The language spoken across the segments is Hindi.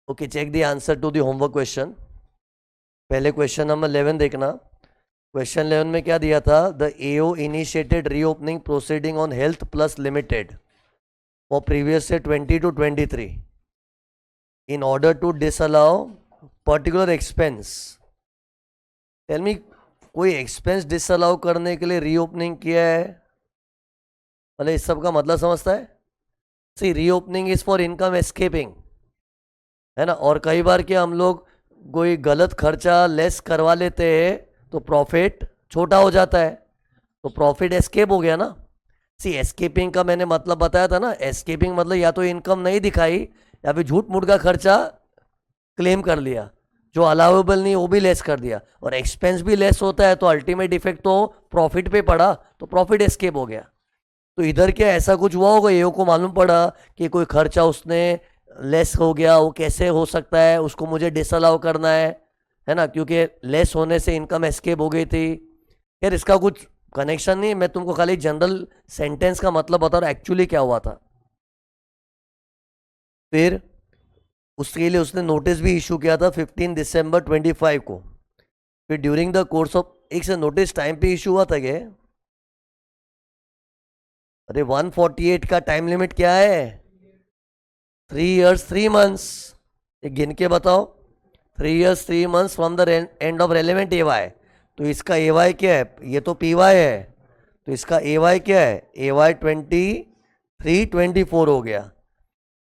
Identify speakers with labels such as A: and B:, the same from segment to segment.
A: Okay, check the answer to the homework question. पहले क्वेश्चन नंबर 11 देखना। क्वेश्चन 11 में क्या दिया था? The AO initiated reopening proceeding on health plus limited for previous से 20 to 23 in order to disallow particular expense. Tell me, कोई एक्सपेंस डिसअलाउ करने के लिए रीओपनिंग किया है? मतलब इस सब का मतलब समझता है? See, reopening is for income escaping, है ना। और कई बार क्या हम लोग कोई गलत खर्चा लेस करवा लेते हैं तो प्रॉफिट छोटा हो जाता है, तो प्रॉफिट एस्केप हो गया ना। सी, एस्केपिंग का मैंने मतलब बताया था ना। एस्केपिंग मतलब या तो इनकम नहीं दिखाई या फिर झूठ मूठ का खर्चा क्लेम कर लिया, जो अलाउेबल नहीं वो भी लेस कर दिया, और एक्सपेंस भी लेस होता है तो अल्टीमेट इफेक्ट तो प्रॉफिट पे पड़ा, तो प्रॉफिट एस्केप हो गया। तो इधर क्या ऐसा कुछ हुआ होगा, एओ को मालूम पड़ा कि कोई खर्चा उसने लेस हो गया, वो कैसे हो सकता है, उसको मुझे डिसअलाउ करना है ना, क्योंकि लेस होने से इनकम एस्केप हो गई थी। यार इसका कुछ कनेक्शन नहीं, मैं तुमको खाली जनरल सेंटेंस का मतलब बता रहा हूँ एक्चुअली क्या हुआ था। फिर उसके लिए उसने नोटिस भी इशू किया था 15 दिसंबर 25 को। फिर ड्यूरिंग द कोर्स ऑफ, एक से नोटिस टाइम पे इशू हुआ था क्या? अरे 148 का टाइम लिमिट क्या है? 3 years 3 months। एक गिन के बताओ। 3 years 3 months from the end of relevant A Y. तो इसका ए वाई क्या है? ये तो पी वाई है, तो इसका ए वाई क्या है? ए वाई 23-24 हो गया।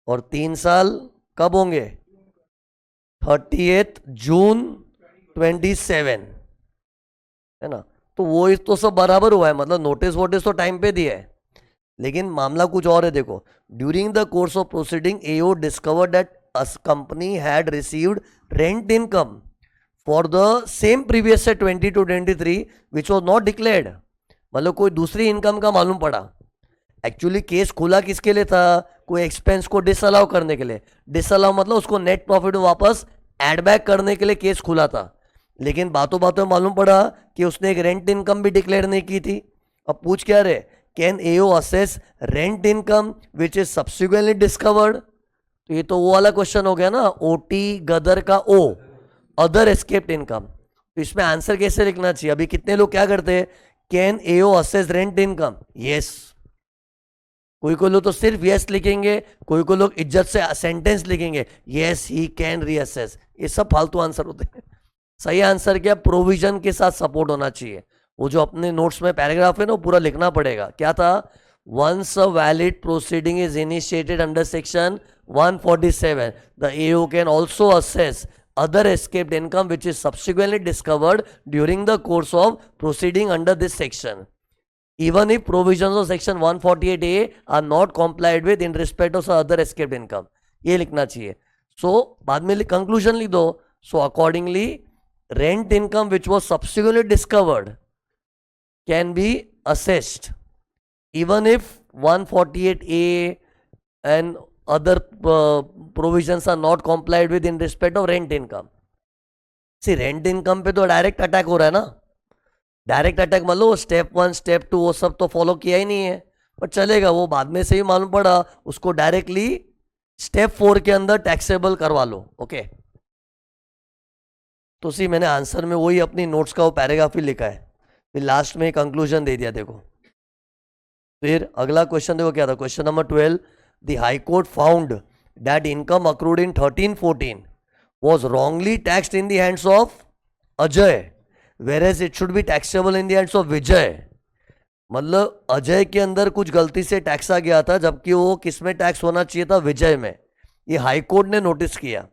A: और 3 साल कब होंगे? 30 जून 27, है ना। तो वो तो सब बराबर हुआ है, मतलब नोटिस वोटिस तो टाइम पे दिया है, लेकिन मामला कुछ और है। देखो, during the course of proceeding AO discovered that us company had received rent income for the same previous से 20 to 23 which was not declared. मतलब कोई दूसरी इनकम का मालूम पड़ा। एक्चुअली केस खुला किसके लिए था? कोई एक्सपेंस को डिसअलाउ करने के लिए। डिसअलाउ मतलब उसको नेट प्रॉफिट में वापस एड बैक करने के लिए केस खुला था, लेकिन बातों बातों में मालूम पड़ा कि उसने एक रेंट इनकम भी डिक्लेयर नहीं की थी। अब पूछ क्या रहे? Can AO assess rent income which is subsequently discovered? तो ये तो वो वाला क्वेश्चन हो गया ना, ओटी गदर का ओ, अदर एस्केप्ड इनकम। तो इसमें आंसर कैसे लिखना चाहिए? अभी कितने लोग क्या करते हैं, can AO assess rent income, yes. कोई कोई लोग तो सिर्फ यस लिखेंगे, कोई कोई लोग इज्जत से सेंटेंस लिखेंगे, यस ही कैन रीअसेस। ये सब फालतू आंसर होते हैं। सही आंसर क्या? प्रोविजन के साथ सपोर्ट होना चाहिए। वो जो अपने नोट्स में पैराग्राफ है ना, वो पूरा लिखना पड़ेगा। क्या था? Once a valid proceeding is initiated under section 147, the AO can also assess other escaped income which is subsequently discovered during the course of proceeding under this section, even if provisions of section 148A are not complied with in respect of other escaped income। ये लिखना चाहिए। सो बाद में कंक्लूजन लिख दो। So accordingly rent income which was subsequently discovered can be assessed even if 148A and other provisions are not complied with in respect of rent income। See, rent income पे तो डायरेक्ट अटैक हो रहा है ना। डायरेक्ट अटैक मतलब स्टेप 1 स्टेप 2 वो सब तो फॉलो किया ही नहीं है, पर चलेगा, वो बाद में से ही मालूम पड़ा, उसको डायरेक्टली स्टेप 4 के अंदर टैक्सेबल करवा लो। ओके, तो सी मैंने आंसर में वही अपनी नोट्स का वो पैराग्राफ ही लिखा है, फिर लास्ट में कंक्लूजन दे दिया। देखो फिर अगला क्वेश्चन देखो क्या था। Question number 12, the high court found that income accrued in 13-14 was wrongly taxed in the hands of Ajay, whereas it should be taxable in the hands of Vijay। मतलब अजय के अंदर कुछ गलती से टैक्स आ गया था, जबकि वो किस में टैक्स होना चाहिए था? विजय में। ये हाई कोर्ट ने नोटिस किया।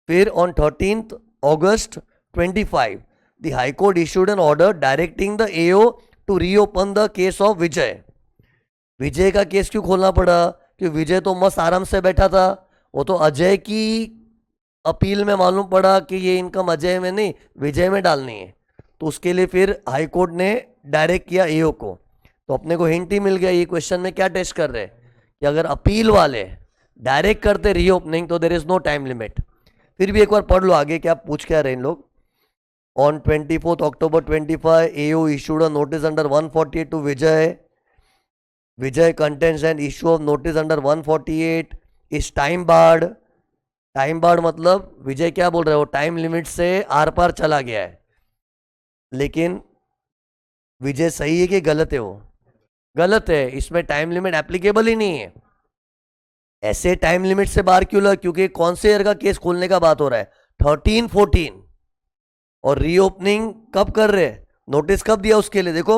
A: फिर on 13 August 25 the high court issued an order directing the AO to reopen the case of Vijay. Vijay का केस क्यों खोलना पड़ा? कि विजय तो मस्त आराम से बैठा था, वो तो अजय की अपील में मालूम पड़ा कि ये इनकम अजय में नहीं विजय में डालनी है, तो उसके लिए फिर हाई कोर्ट ने डायरेक्ट किया एओ को। तो अपने को हिंट ही मिल गया। ये क्वेश्चन में क्या टेस्ट कर रहे हैं कि अगर अपील वाले डायरेक्ट करते रीओपनिंग तो there is no time limit. फिर भी एक बार पढ़ लो आगे क्या पूछ क्या रहे इन लोग। On 24 October 25 AO issued a notice under 148 to Vijay. Vijay contents and issue of notice under 148 is time barred time barred मतलब विजय क्या बोल रहे हो, टाइम लिमिट से आर पार चला गया है, लेकिन विजय सही है कि गलत है? वो गलत है, इसमें टाइम लिमिट एप्लीकेबल ही नहीं है। ऐसे टाइम लिमिट से बाहर क्यों लगा? क्योंकि कौन से ईयर का केस खोलने का बात हो रहा है? 13-14। और रीओपनिंग कब कर रहे हैं? नोटिस कब दिया उसके लिए? देखो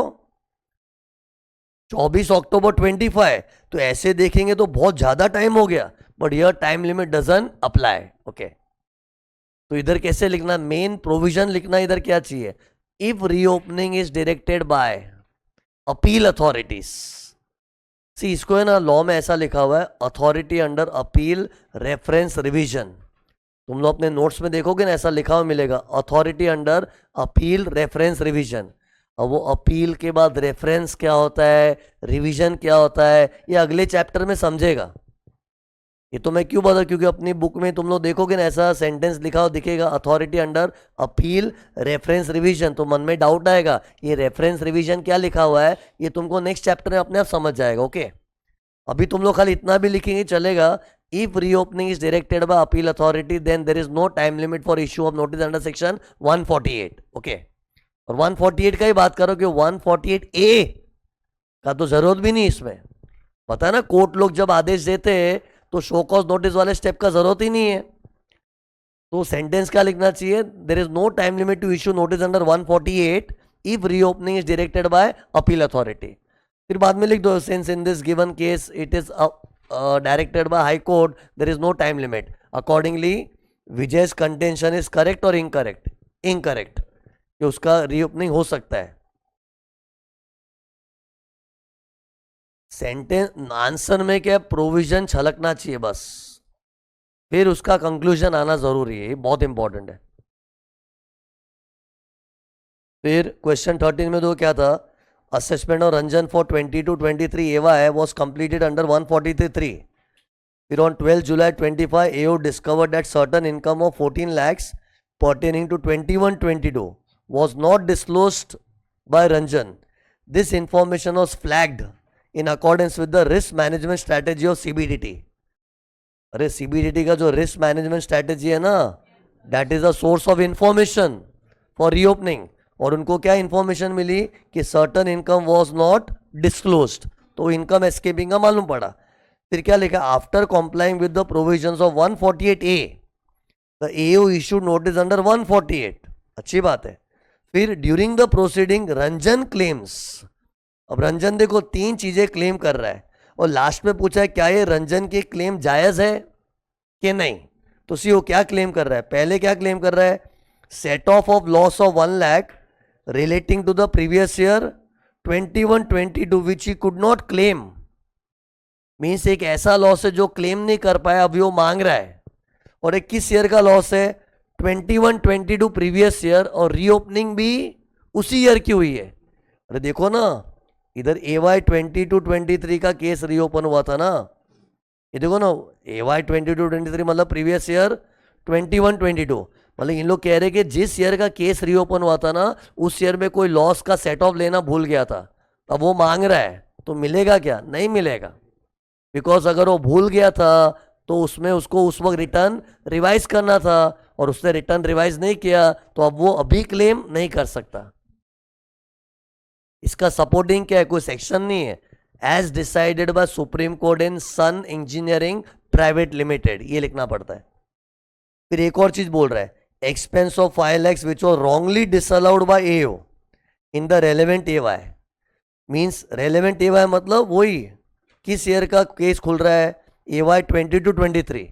A: 24 अक्टूबर 25। तो ऐसे देखेंगे तो बहुत ज्यादा टाइम हो गया, बट यह time limit doesn't apply. Okay, तो इधर कैसे लिखना? मेन प्रोविजन लिखना इधर क्या चाहिए? If reopening is directed by appeal authorities. See, इसको है ना लॉ में ऐसा लिखा हुआ है, authority under appeal reference revision. तुम लोग अपने नोट्स में देखोगे ना, ऐसा लिखा हुआ मिलेगा, authority under appeal reference revision. अब वो अपील के बाद रेफरेंस क्या होता है, रिवीजन क्या होता है, ये अगले चैप्टर में समझेगा। ये तो मैं क्यों बता, क्योंकि अपनी बुक में तुम लोग देखोगे ना ऐसा सेंटेंस लिखा हुआ दिखेगा, authority under appeal reference revision, तो मन में डाउट आएगा ये रेफरेंस रिवीजन क्या लिखा हुआ है, ये तुमको नेक्स्ट चैप्टर में अपने आप समझ जाएगा। ओके, अभी तुम लोग खाली इतना भी लिखेंगे चलेगा, if reopening is directed by appeal authority then there is no time limit for issue of notice under section 148। Okay, और 148 का ही बात करो कि 148A का तो जरूरत भी नहीं इसमें। पता है ना, कोर्ट लोग जब आदेश देते हैं तो शो कॉज नोटिस वाले स्टेप का जरूरत ही नहीं है। तो सेंटेंस क्या लिखना चाहिए? There is no time limit to issue notice under 148 if reopening is directed by appeal authority. फिर बाद में लिख दो, since in this given case it is directed by high court there is no time limit, accordingly Vijay's contention is correct और इनकरेक्ट? इनकरेक्ट, कि उसका रीओपनिंग हो सकता है। सेंटेंस आंसर में क्या प्रोविजन छलकना चाहिए बस, फिर उसका कंक्लूजन आना जरूरी है, ये बहुत इंपॉर्टेंट है। फिर क्वेश्चन 13 में दो क्या था, असेसमेंट ऑफ रंजन फॉर 22-23 एवा है वॉज कंप्लीटेड अंडर 143। फिर on 12 July 25 AO discovered that certain income of 14 lakhs pertaining to 21-22 was not disclosed by Ranjan. This information was flagged in accordance with the risk management strategy of CBDT. अरे CBDT का जो रिस्क मैनेजमेंट स्ट्रेटेजी है ना, that is a source of information for reopening. और उनको क्या इंफॉर्मेशन मिली कि certain income was not disclosed, तो इनकम एस्केपिंग का मालूम पड़ा। फिर क्या लिखा, after complying with the provisions of 148A the AO issued notice under 148। अच्छी बात है। फिर during the proceeding Ranjan claims, अब रंजन देखो तीन चीजें क्लेम कर रहा है, और लास्ट में पूछा है क्या ये रंजन के क्लेम जायज है कि नहीं। तो सी वो क्या क्लेम कर रहा है, पहले क्या क्लेम कर रहा है, set off loss of 1 lakh relating to the previous year 21-22 which he could not claim. Means एक ऐसा लॉस है जो क्लेम नहीं कर पाया, अभी वो मांग रहा है। और एक किस ईयर का लॉस है, 21-22 प्रीवियस ईयर, और रीओपनिंग भी उसी ईयर की हुई है। अरे देखो ना, इधर AY 22-23 का केस रीओपन हुआ था ना, ये देखो ना, AY 22-23 मतलब प्रीवियस ईयर 21-22, मतलब इन लोग कह रहे कि जिस ईयर का केस रीओपन हुआ था ना, उस ईयर में कोई लॉस का सेट ऑफ लेना भूल गया था, अब वो मांग रहा है, तो मिलेगा क्या? नहीं मिलेगा, बिकॉज अगर वो भूल गया था तो उसमें उसको उस वक्त रिटर्न रिवाइज करना था, और उसने रिटर्न रिवाइज नहीं किया, तो अब वो अभी क्लेम नहीं कर सकता। इसका सपोर्टिंग क्या है, कोई सेक्शन नहीं है, as decided by supreme court in Sun engineering private limited, ये लिखना पड़ता है। फिर एक और चीज बोल रहा है, expense of 5 lakhs which was wrongly disallowed by AO in the relevant AY। Means relevant AY मतलब वही किस ईयर का केस खुल रहा है, AY 22-23,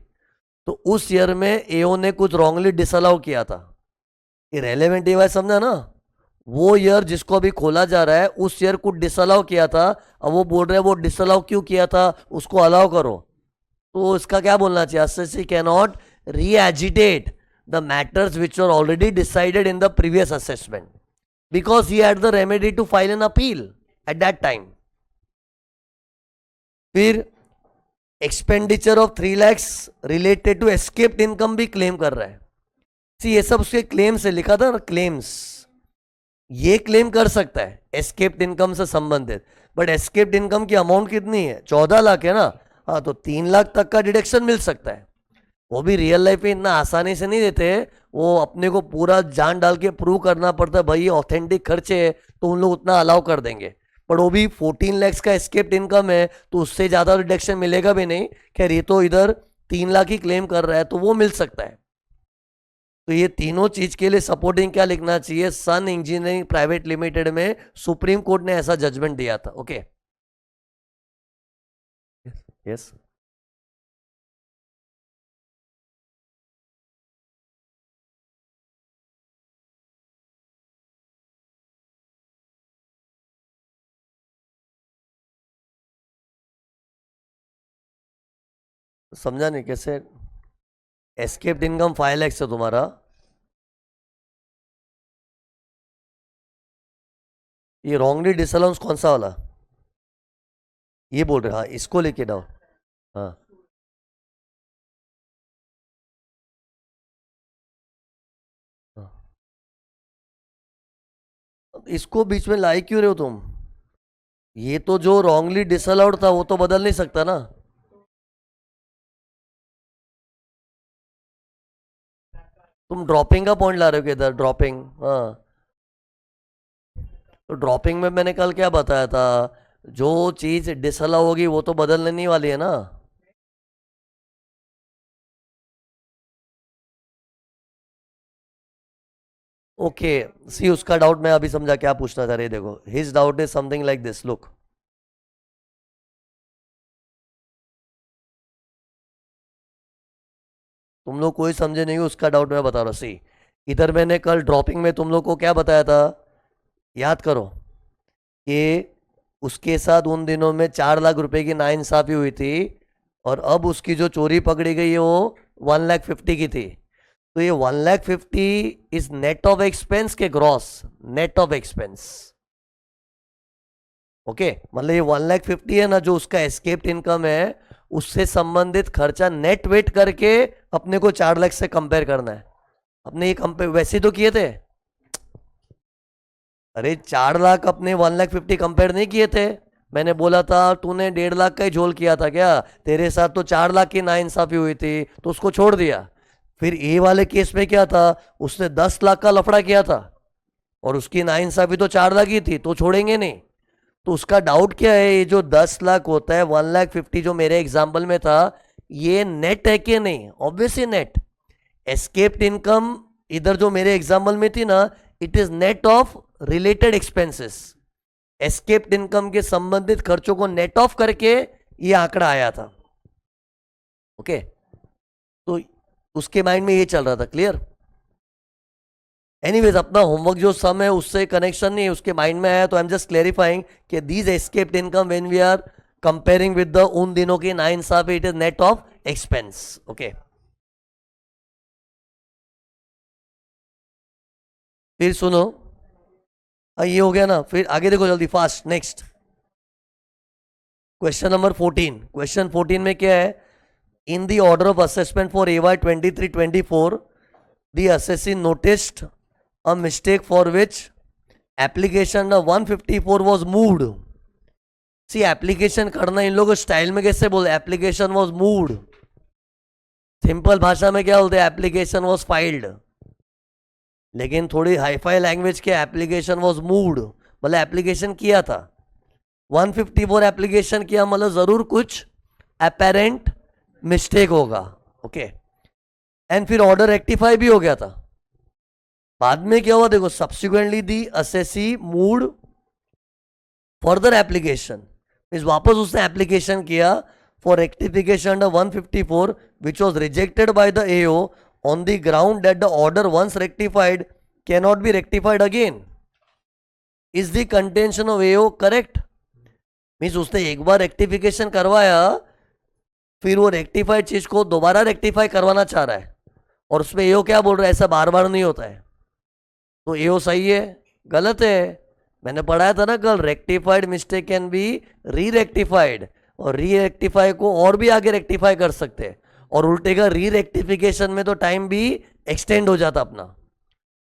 A: तो उस ईयर में AO ने कुछ रॉन्गली डिसअलाउ किया था। ये रेलेवेंट AY समझा ना, वो ईयर जिसको अभी खोला जा रहा है उस ईयर को डिसअलाउ किया था, अब वो बोल रहे हैं वो डिसअलाउ क्यों किया था, उसको अलाउ करो। तो इसका क्या बोलना चाहिए, SSC can not re-agitate the matters which are already decided in the previous assessment because he had the remedy to file an appeal at that time. फिर expenditure of 3 lakhs related to escaped income भी क्लेम कर रहा है। सी ये सब उसके क्लेम से लिखा था ना, क्लेम्स, ये क्लेम कर सकता है एस्केप्ड इनकम से संबंधित, बट एस्केप्ड इनकम की अमाउंट कितनी है, 14 लाख है ना, हाँ, तो 3 लाख तक का डिडक्शन मिल सकता है। वो भी रियल लाइफ में इतना आसानी से नहीं देते। वो अपने को पूरा जान डाल के प्रूव करना पड़ता है, भाई ये ऑथेंटिक खर्चे है तो उन लोग उतना अलाउ कर देंगे। पर वो भी 14 लाख का एस्केप्ड इनकम है तो उससे ज़्यादा रिडक्शन मिलेगा भी नहीं। खैर ये तो इधर 3 लाख ही क्लेम कर रहा है तो वो मिल सकता है। तो ये तीनों चीज के लिए सपोर्टिंग क्या लिखना चाहिए, सन इंजीनियरिंग प्राइवेट लिमिटेड में सुप्रीम कोर्ट ने ऐसा जजमेंट दिया था। ओके यस समझा नहीं कैसे। एस्केप्ड इनकम 5 लाख से तुम्हारा ये रॉन्गली डिसअलाउंस कौन सा वाला ये बोल रहे, हाँ इसको लेके जाओ। हाँ हाँ। इसको बीच में लाई क्यों रहे हो तुम? ये तो जो रॉन्गली डिसअलाउड था वो तो बदल नहीं सकता ना। तुम ड्रॉपिंग का पॉइंट ला रहे हो किधर, ड्रॉपिंग? हाँ तो ड्रॉपिंग में मैंने कल क्या बताया था, जो चीज डिसअलाउ होगी वो तो बदलने नहीं वाली है ना। ओके सी उसका डाउट मैं अभी समझा क्या पूछना चाह रहे, देखो his doubt is something like this, look तुम लोग कोई समझे नहीं हो उसका डाउट मैं बता रहा हूँ। सी इधर मैंने कल ड्रॉपिंग में तुम लोग को क्या बताया था, याद करो कि उसके साथ उन दिनों में 4 लाख रुपए की नाइंसाफी हुई थी और अब उसकी जो चोरी पकड़ी गई है वो 1,50,000 की थी। तो ये 1,50,000 इज नेट ऑफ एक्सपेंस के gross? Net of expense. Okay मतलब ये 1,50,000 है ना जो उसका एस्केप्ड इनकम है, उससे संबंधित खर्चा नेट वेट करके अपने को 4 लाख से कंपेयर करना है। अपने ये कंपेयर वैसे तो किए थे। अरे 4 लाख अपने 1,50,000 कंपेयर नहीं किए थे। मैंने बोला था तूने 1.5 लाख का ही झोल किया था क्या, तेरे साथ तो 4 लाख की नाइंसाफी हुई थी तो उसको छोड़ दिया। फिर ए वाले केस में क्या था, उसने 10 लाख का लफड़ा किया था और उसकी नाइंसाफी तो 4 लाख ही थी तो छोड़ेंगे नहीं। तो उसका डाउट क्या है, ये जो 10 लाख होता है 1,50,000 जो मेरे एग्जाम्पल में था, ये नेट है कि नहीं? Obviously net. एस्केप्ड इनकम इधर जो मेरे एग्जाम्पल में थी ना, it is net of related expenses. Escaped income के संबंधित खर्चों को नेट ऑफ करके ये आंकड़ा आया था। ओके तो उसके माइंड में ये चल रहा था, क्लियर? एनीवेज अपना होमवर्क जो सम है उससे कनेक्शन नहीं है, उसके माइंड में आया तो आई एम जस्ट क्लेरिफाइंग कि these escaped income when we are comparing with the उन दिनों की नाइंसाफी it is net of expense. Okay फिर सुनो, ये हो गया ना, फिर आगे देखो जल्दी fast. Next question number 14। Question 14 में क्या है, in the order of assessment for AY 23-24 the assessee noticed a mistake for which application 154 was moved. See application करना इन लोगों स्टाइल में कैसे बोलते, एप्लीकेशन वॉज मूव्ड। सिंपल भाषा में क्या बोलते हैं, एप्लीकेशन वॉज फाइल्ड। लेकिन थोड़ी हाईफाई लैंग्वेज के एप्लीकेशन वॉज मूव्ड मतलब एप्लीकेशन किया था। 154 एप्लीकेशन किया मतलब जरूर कुछ अपेरेंट मिस्टेक होगा। ओके एंड फिर ऑर्डर रेक्टिफाई भी हो गया था। बाद में क्या हुआ देखो, subsequently the assessee moved further application, means वापस उसने एप्लीकेशन किया for rectification under 154 which was rejected by the AO on the ground that the order once rectified cannot be rectified again. Is the contention of AO correct? Means उसने एक बार रेक्टिफिकेशन करवाया फिर वो रेक्टिफाइड चीज को दोबारा रेक्टिफाई करवाना चाह रहा है और उसमें एओ क्या बोल रहा है, ऐसा बार बार नहीं होता है। तो एओ सही है गलत है? मैंने पढ़ाया था ना कल, rectified mistake can be re rectified और री रेक्टिफाई को और भी आगे रेक्टिफाई कर सकते हैं और उल्टे का री रेक्टिफिकेशन में तो टाइम भी एक्सटेंड हो जाता अपना।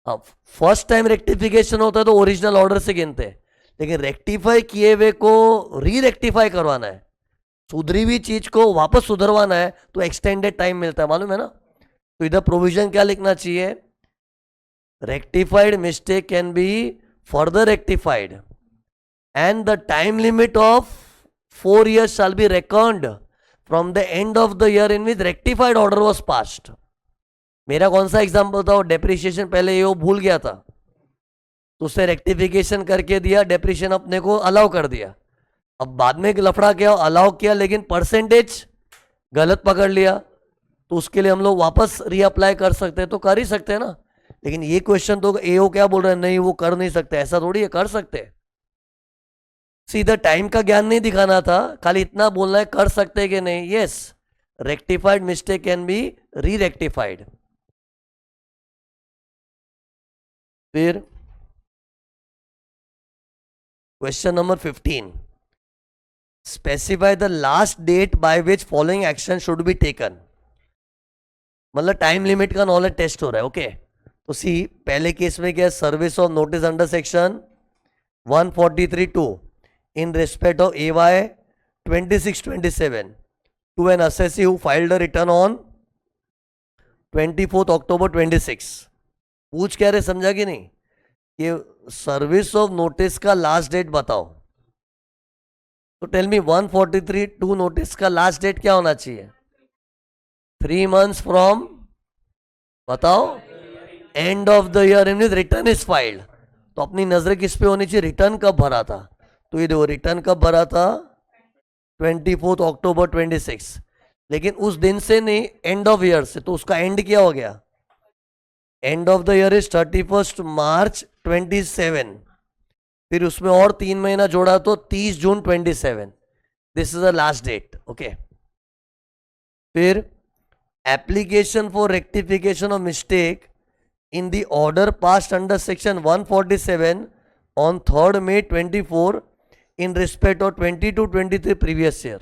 A: अब फर्स्ट टाइम रेक्टिफिकेशन होता है तो ओरिजिनल ऑर्डर से गिनते हैं, लेकिन रेक्टिफाई किए हुए को री रेक्टिफाई करवाना है सुधरी हुई चीज को वापस सुधरवाना है तो एक्सटेंडेड टाइम मिलता है, मालूम है ना। तो इधर प्रोविजन क्या लिखना चाहिए, rectified mistake can be further rectified and the time limit of 4 years shall be reckoned from the end of the year in which rectified order was passed. मेरा कौन सा एग्जाम्पल था, डेप्रिसिएशन पहले ये वो भूल गया था तो उससे रेक्टिफिकेशन करके दिया, डेप्रिसिएशन अपने को अलाउ कर दिया। अब बाद में लफड़ा क्या, अलाउ किया लेकिन परसेंटेज गलत पकड़ लिया, तो उसके लिए हम लोग वापस रीअप्लाई कर सकते हैं, तो कर ही सकते हैं ना। लेकिन ये क्वेश्चन तो एओ क्या बोल रहे हैं, नहीं वो कर नहीं सकते, ऐसा थोड़ी है, कर सकते हैं। सीधा टाइम का ज्ञान नहीं दिखाना था, खाली इतना बोलना है कर सकते कि नहीं। Yes, rectified mistake can be re rectified. फिर question number 15, specify the last date by which following action should be taken. मतलब टाइम लिमिट का नॉलेज टेस्ट हो रहा है, ओके। तो सी पहले केस में क्या है, service of notice under section 143(2) in respect of AY 2627 to an assessee who filed a return on 24th October 26। पूछ क्या रहे, समझा कि नहीं, ये सर्विस ऑफ नोटिस का लास्ट डेट बताओ। तो टेल मी 143(2) नोटिस का लास्ट डेट क्या होना चाहिए, 3 months फ्रॉम, बताओ, and of the year in which return is filed. तो अपनी नजर किस पे होनी चाहिए, रिटर्न कब भरा था। तो ये देखो रिटर्न कब भरा था, 24 अक्टूबर 26, लेकिन उस दिन से नहीं, एंड ऑफ ईयर से, तो उसका एंड क्या हो गया, end of the year is 31 March 27। फिर उसमें और 3 महीना जोड़ा तो 30 June 27, this is the last date, okay. फिर application for rectification of mistake in the order passed under section 147 on 3rd May 24 in respect of 22-23 previous year।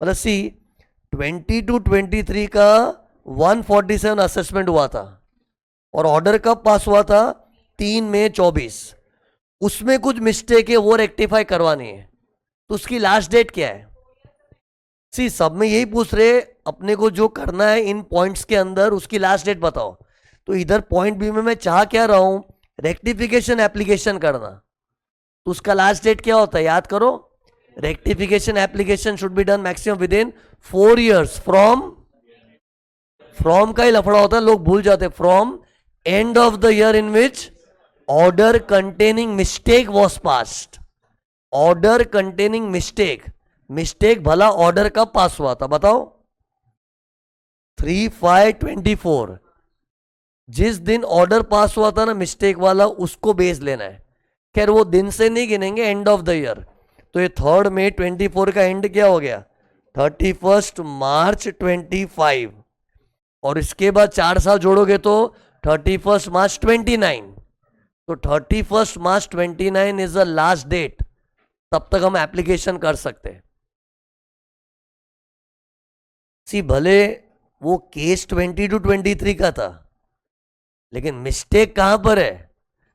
A: मतलब सी 22-23 का 147 असेसमेंट हुआ था और ऑर्डर कब पास हुआ था, 3 मई 24। उसमें कुछ मिस्टेक है वो रेक्टिफाई करवानी है, तो उसकी लास्ट डेट क्या है। सी सब में यही पूछ रहे, अपने को जो करना है इन पॉइंट्स के अंदर उसकी लास्ट डेट बताओ। तो इधर पॉइंट बी में मैं चाह क्या रहा हूं, रेक्टिफिकेशन एप्लीकेशन करना, तो उसका लास्ट डेट क्या होता है, याद करो, rectification application should be done maximum with in 4 years from का ही लफड़ा होता है, लोग भूल जाते हैं, from and of the year in which order containing mistake was passed. Order containing mistake, mistake भला ऑर्डर कब पास हुआ था बताओ, 3/5/24, जिस दिन ऑर्डर पास हुआ था ना मिस्टेक वाला, उसको बेस लेना है। खैर वो दिन से नहीं गिनेंगे, एंड ऑफ द ईयर। तो ये 3rd May 24 का एंड क्या हो गया, 31 मार्च 25, और इसके बाद 4 साल जोड़ोगे तो 31 मार्च 29। तो 31 मार्च 29 इज द लास्ट डेट, तब तक हम एप्लीकेशन कर सकते हैं। सी भले वो केस 22-23 का था, लेकिन मिस्टेक कहां पर है,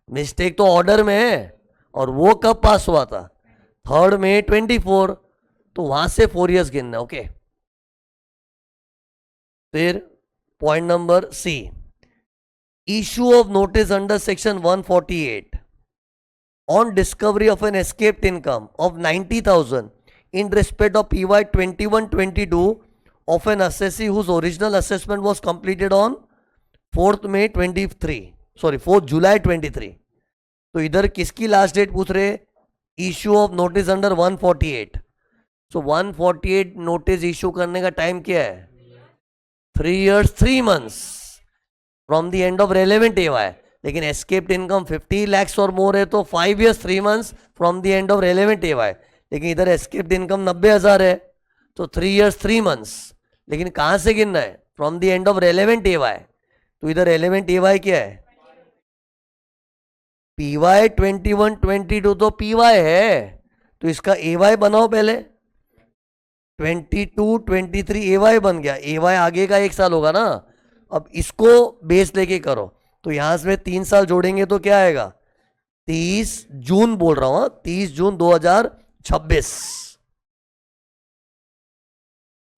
A: मिस्टेक तो ऑर्डर में है, और वो कब पास हुआ था, 3rd May 24, तो वहां से 4 years गिनना, ओके। फिर point number C, issue of notice under section 148 on discovery of an escaped income of 90,000 in respect of PY 21-22 of an assessee whose original assessment was completed on 4th July 23। तो इधर किसकी लास्ट डेट पूछ रहे, issue of notice under 148। So 148 notice issue करने का टाइम क्या है, 3 years 3 months from the end of relevant AY। लेकिन एस्केप्ड इनकम 50 lakhs और मोर है तो 5 years 3 months from the end of relevant AY। लेकिन इधर एस्केप्ड इनकम 90,000 है तो 3 years 3 months। लेकिन कहां से गिनना है, from the end of relevant AY। तो इधर रेलेवेंट AY क्या है, PY 21-22 तो PY है, तो इसका AY बनाओ पहले, 22-23 AY बन गया, AY आगे का 1 साल होगा ना। अब इसको बेस लेके करो, तो यहां से 3 साल जोड़ेंगे तो क्या आएगा, 30 जून बोल रहा हूं, 30 जून 2026।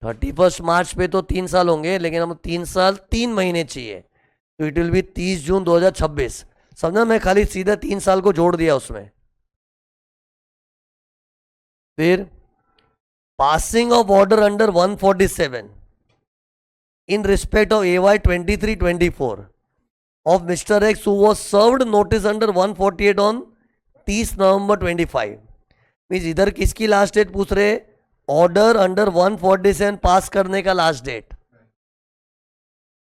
A: 31 मार्च पे तो 3 साल होंगे, लेकिन हम 3 साल 3 महीने चाहिए, तो इट विल बी 30 जून 2026। समझा, मैं खाली सीधा 3 साल को जोड़ दिया उसमें। फिर passing of order under 147 in respect of AY 23-24 of Mr. X who was served notice under 148 on 30 November 25। Means इधर किसकी लास्ट डेट पूछ रहे? ऑर्डर अंडर 147 पास करने का लास्ट डेट।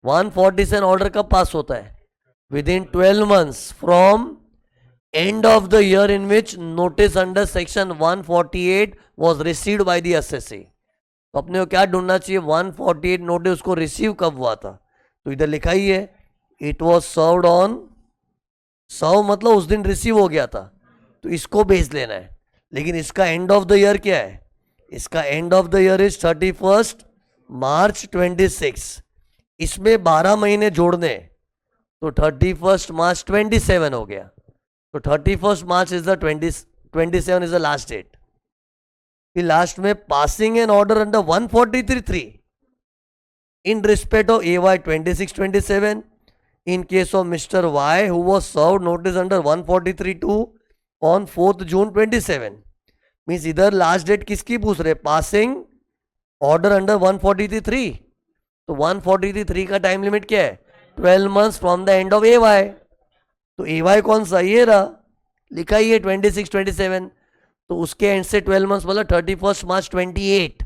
A: 147 ऑर्डर कब पास होता है? With in 12 months from and of the year in which notice under section 148 was received by the assessee. तो अपने को क्या ढूंढना चाहिए? 148 नोटिस उसको रिसीव कब हुआ था? तो इधर लिखा ही है इट वॉज सर्व्ड ऑन, सर्व मतलब उस दिन रिसीव हो गया था, तो इसको भेज लेना है। लेकिन इसका एंड ऑफ द ईयर क्या है? इसका and of the year is 31 मार्च 26। इसमें 12 महीने जोड़ने, तो 31 मार्च 27 हो गया। तो 31 March is the 27 is the last date. फिर लास्ट में passing an order under 143(3) in respect of AY 26-27 in case of Mr. Y who was served notice under 143(2) on 4th June 27। Means इधर लास्ट डेट किसकी पूछ रहे? Passing order under 143(3). तो 143(3) का टाइम लिमिट क्या है? 12 months from the end of AY। तो AY कौन सा? ये रहा, लिखा ही है 26-27। तो उसके एंड से 12 मंथ्स मतलब 31 मार्च 28।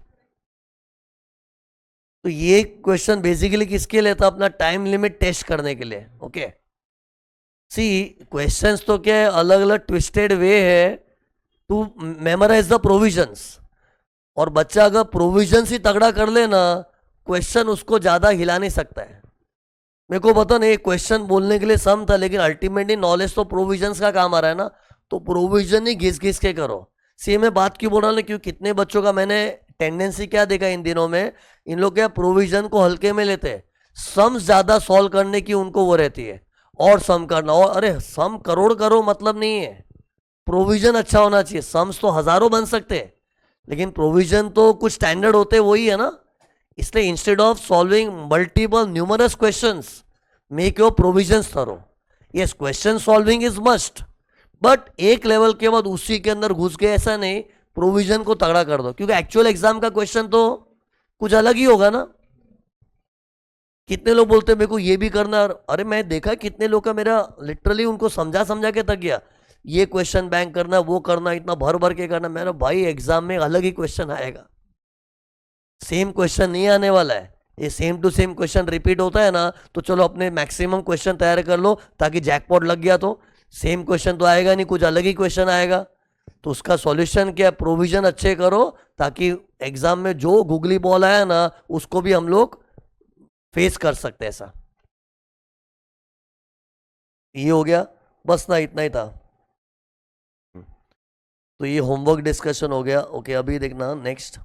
A: तो ये क्वेश्चन बेसिकली किसके लिए था? अपना टाइम लिमिट टेस्ट करने के लिए। ओके, सी क्वेश्चंस तो क्या है, अलग अलग ट्विस्टेड वे है टू मेमोराइज द प्रोविजंस। और बच्चा अगर प्रोविजंस ही तगड़ा कर लेना, क्वेश्चन उसको ज्यादा हिला नहीं सकता है। मेरे को पता नहीं, क्वेश्चन बोलने के लिए सम था, लेकिन अल्टीमेटली नॉलेज तो प्रोविजंस का काम आ रहा है ना, तो प्रोविजन ही घिस घिस के करो। सी मैं बात क्यों बोल रहा हूँ, क्योंकि कितने बच्चों का मैंने टेंडेंसी क्या देखा इन दिनों में, इन लोग क्या प्रोविजन को हल्के में लेते हैं, सम्स ज्यादा सॉल्व करने की उनको वो रहती है, और सम करना। और अरे सम करोड़ करो मतलब नहीं है, प्रोविजन अच्छा होना चाहिए। सम्स तो हजारों बन सकते हैं, लेकिन प्रोविजन तो कुछ स्टैंडर्ड होते वही है ना। इसलिए instead of solving multiple numerous questions, make your provisions thorough. Yes, question solving is must, but एक लेवल के बाद उसी के अंदर घुस गए ऐसा नहीं, प्रोविजन को तगड़ा कर दो, क्योंकि एक्चुअल एग्जाम का क्वेश्चन तो कुछ अलग ही होगा ना। कितने लोग बोलते हैं मेरे को ये भी करना, अरे मैं देखा कितने लोग का, मेरा लिटरली उनको समझा समझा के थक गया, ये क्वेश्चन बैंक करना, वो करना, इतना भर भर के करना। मेरा भाई एग्जाम में अलग ही क्वेश्चन आएगा, सेम क्वेश्चन नहीं आने वाला है। ये same to same question repeat होता है ना, तो चलो अपने मैक्सिमम क्वेश्चन तैयार कर लो, ताकि जैकपॉट लग गया तो सेम क्वेश्चन तो आएगा नहीं, कुछ अलग ही क्वेश्चन आएगा। तो उसका सॉल्यूशन क्या है? प्रोविजन अच्छे करो, ताकि एग्जाम में जो गुगली बॉल आया ना, उसको भी हम लोग फेस कर सकते हैं। ऐसा ये हो गया, बस ना, इतना ही था। तो ये होमवर्क डिस्कशन हो गया। ओके, अभी देखना नेक्स्ट।